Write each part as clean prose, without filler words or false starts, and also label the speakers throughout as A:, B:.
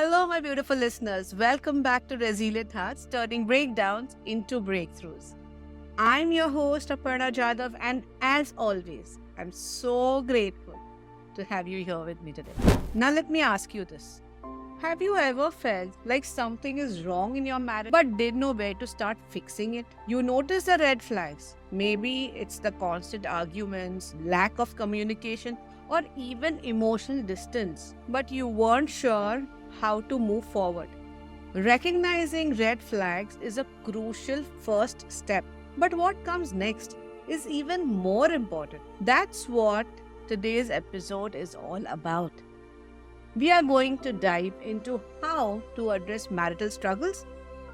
A: Hello, my beautiful listeners. Welcome back to Resilient Hearts, turning breakdowns into breakthroughs. I'm your host, Aparna Jadhav, and as always, I'm so grateful to have you here with me today. Now, let me ask you this. Have you ever felt like something is wrong in your marriage but didn't know where to start fixing it? You notice the red flags. Maybe it's the constant arguments, lack of communication, or even emotional distance, but you weren't sure how to move forward. Recognizing red flags is a crucial first step, but what comes next is even more important. That's what today's episode is all about. We are going to dive into how to address marital struggles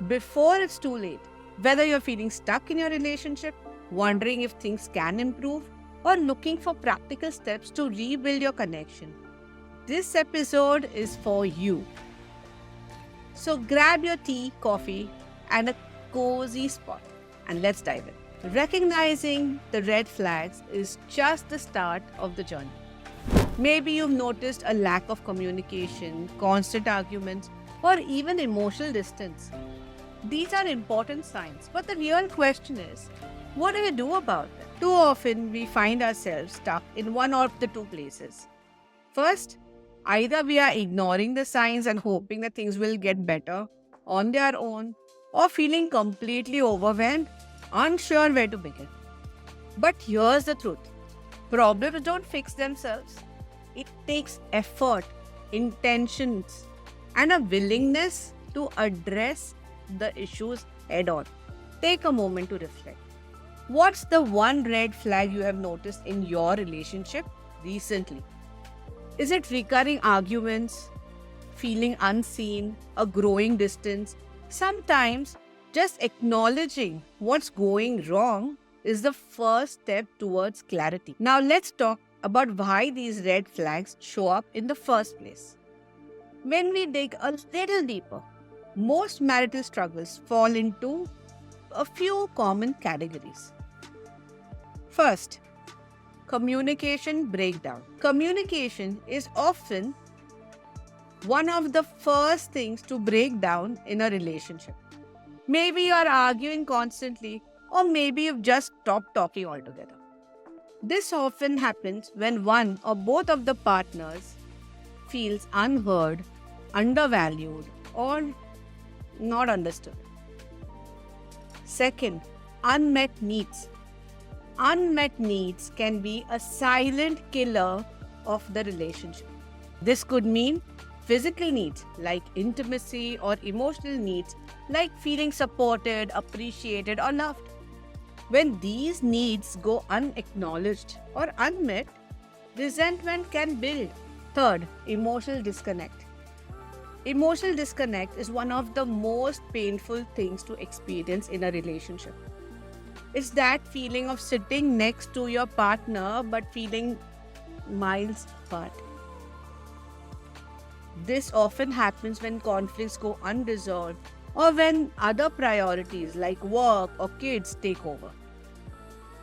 A: before it's too late. Whether you're feeling stuck in your relationship, wondering if things can improve, or looking for practical steps to rebuild your connection, this episode is for you. So grab your tea, coffee, and a cozy spot, and let's dive in. Recognizing the red flags is just the start of the journey. Maybe you've noticed a lack of communication, constant arguments, or even emotional distance. These are important signs, but the real question is, what do we do about them? Too often, we find ourselves stuck in one of the two places. First, either we are ignoring the signs and hoping that things will get better on their own, or feeling completely overwhelmed, unsure where to begin. But here's the truth. Problems don't fix themselves. It takes effort, intentions, and a willingness to address the issues head on. Take a moment to reflect. What's the one red flag you have noticed in your relationship recently? Is it recurring arguments, feeling unseen, a growing distance? Sometimes just acknowledging what's going wrong is the first step towards clarity. Now let's talk about why these red flags show up in the first place. When we dig a little deeper, most marital struggles fall into a few common categories. First, communication breakdown. Communication is often one of the first things to break down in a relationship. Maybe you are arguing constantly, or maybe you've just stopped talking altogether. This often happens when one or both of the partners feels unheard, undervalued, or not understood. Second, unmet needs. Unmet needs can be a silent killer of the relationship. This could mean physical needs like intimacy, or emotional needs like feeling supported, appreciated, or loved. When these needs go unacknowledged or unmet, resentment can build. Third, emotional disconnect. Emotional disconnect is one of the most painful things to experience in a relationship. It's that feeling of sitting next to your partner but feeling miles apart. This often happens when conflicts go unresolved or when other priorities like work or kids take over.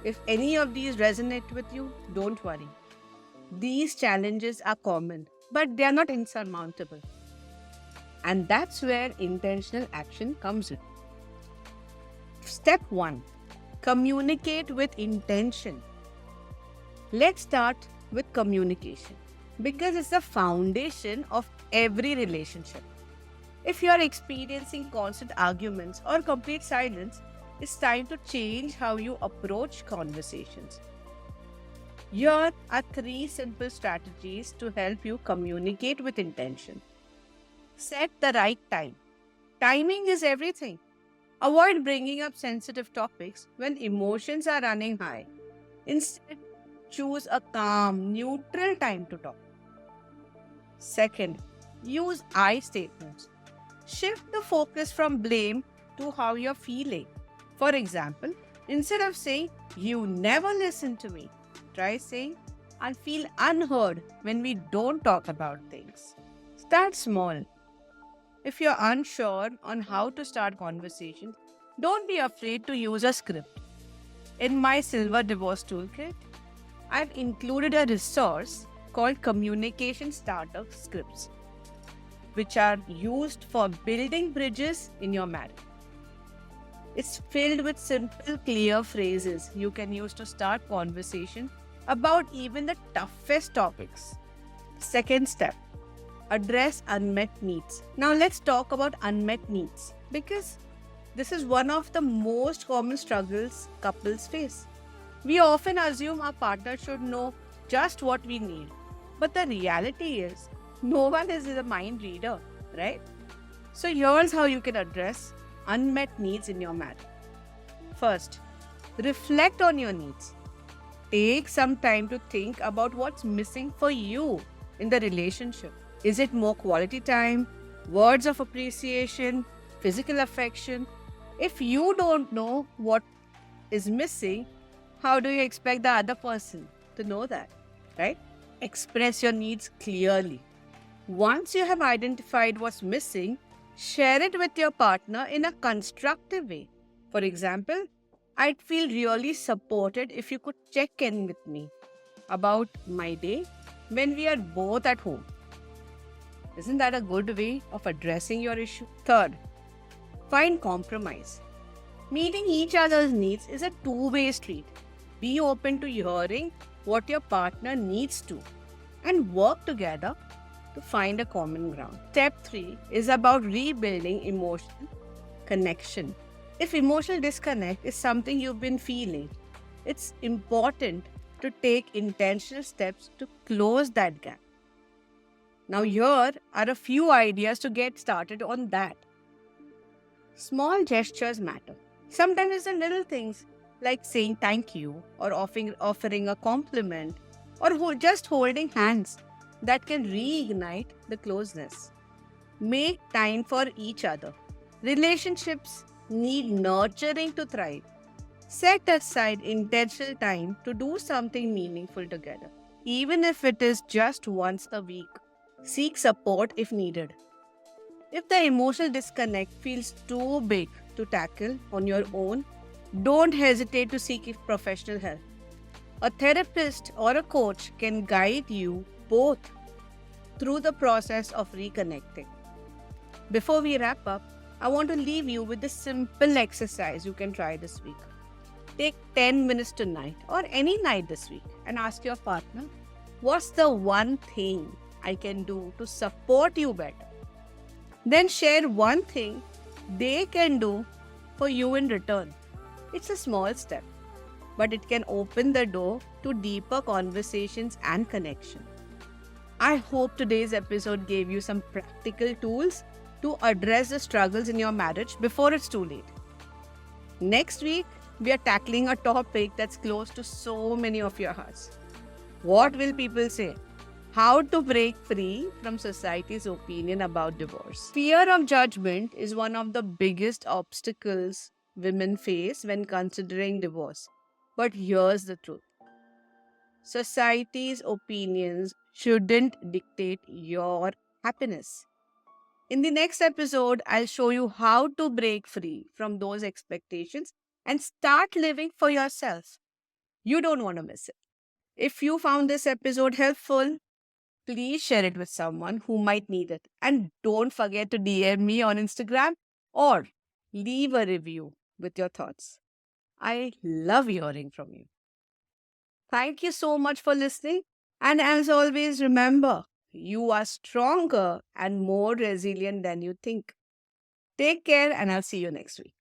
A: If any of these resonate with you, don't worry. These challenges are common, but they are not insurmountable. And that's where intentional action comes in. Step 1. Communicate with intention. Let's start with communication because it's the foundation of every relationship. If you are experiencing constant arguments or complete silence, it's time to change how you approach conversations. Here are 3 simple strategies to help you communicate with intention. Set the right time. Timing is everything. Avoid bringing up sensitive topics when emotions are running high. Instead, choose a calm, neutral time to talk. Second, use I statements. Shift the focus from blame to how you're feeling. For example, instead of saying, "You never listen to me," try saying, "I feel unheard when we don't talk about things." Start small. If you're unsure on how to start conversations, don't be afraid to use a script. In my Silver Divorce Toolkit, I've included a resource called Communication Starter Scripts. which are used for building bridges in your marriage. It's filled with simple, clear phrases you can use to start conversation about even the toughest topics. Second step, address unmet needs. Now let's talk about unmet needs because this is one of the most common struggles couples face. We often assume our partner should know just what we need, but the reality is no one is a mind reader, right? So here's how you can address unmet needs in your marriage. First, reflect on your needs. Take some time to think about what's missing for you in the relationship. Is it more quality time, words of appreciation, physical affection? If you don't know what is missing, how do you expect the other person to know that, right? Express your needs clearly. Once you have identified what's missing, share it with your partner in a constructive way. For example, I'd feel really supported if you could check in with me about my day when we are both at home. Isn't that a good way of addressing your issue? Third, find compromise. Meeting each other's needs is a two-way street. Be open to hearing what your partner needs to and work together to find a common ground. Step 3 is about rebuilding emotional connection. If emotional disconnect is something you've been feeling, it's important to take intentional steps to close that gap. Now, here are a few ideas to get started on that. Small gestures matter. Sometimes it's the little things like saying thank you or offering a compliment or just holding hands that can reignite the closeness. Make time for each other. Relationships need nurturing to thrive. Set aside intentional time to do something meaningful together, even if it is just once a week. Seek support if needed. If the emotional disconnect feels too big to tackle on your own, don't hesitate to seek professional help. A therapist or a coach can guide you both through the process of reconnecting. Before we wrap up, I want to leave you with a simple exercise you can try this week. Take 10 minutes tonight or any night this week and ask your partner, what's the one thing I can do to support you better? Then share one thing they can do for you in return. It's a small step, but it can open the door to deeper conversations and connection. I hope today's episode gave you some practical tools to address the struggles in your marriage before it's too late. Next week, we are tackling a topic that's close to so many of your hearts. What will people say? How to break free from society's opinion about divorce. Fear of judgment is one of the biggest obstacles women face when considering divorce. But here's the truth. Society's opinions shouldn't dictate your happiness. In the next episode, I'll show you how to break free from those expectations and start living for yourself. You don't want to miss it. If you found this episode helpful, please share it with someone who might need it. And don't forget to DM me on Instagram or leave a review with your thoughts. I love hearing from you. Thank you so much for listening. And as always, remember, you are stronger and more resilient than you think. Take care, and I'll see you next week.